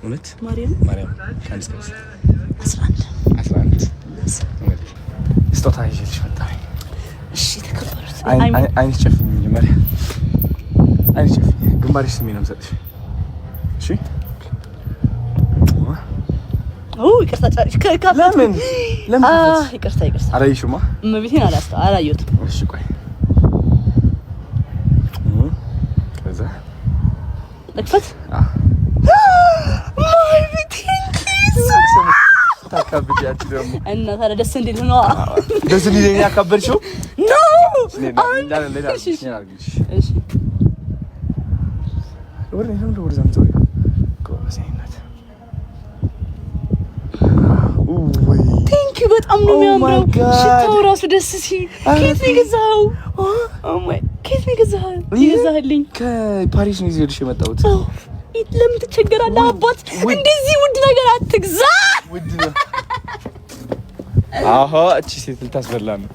እውነት ማርያም ካንስ 11 ስጦታ ይዤልሽ መጣሁ። እሺ ተከበሩት። አይንሽ ጨፍኝ መጀመሪያ አይንሽ ጨፍኝ። ግንባርሽ ስሜ ነው የምሰጥሽ። እሺ ይቅርታ ለምን ይቅርታ አላየሽውማ? እመቤቴን አላየሁትም። እሺ ቆይ ከዛ ልክፈት። ታካብጃት ደግሞ እና ታዲያ ደስ እንዲል ነው። ደስ እንዲል ነው ያካበርሽው? ኖ እሺ እሺ ወደ ዘምተው ቴንክ ዩ በጣም ነው የሚያምረው። ሽታው ራሱ ደስ ሲል። ኬት ነው የገዛኸው? ኬት ነው የገዛህልኝ? ከፓሪስ ነው ይዤልሽ የመጣሁት። ለምን ትቸገራለህ አባት? እንደዚህ ውድ ነገር አትግዛ። ውድ ነው። አሃ እቺ ሴት ልታስበላ ነው።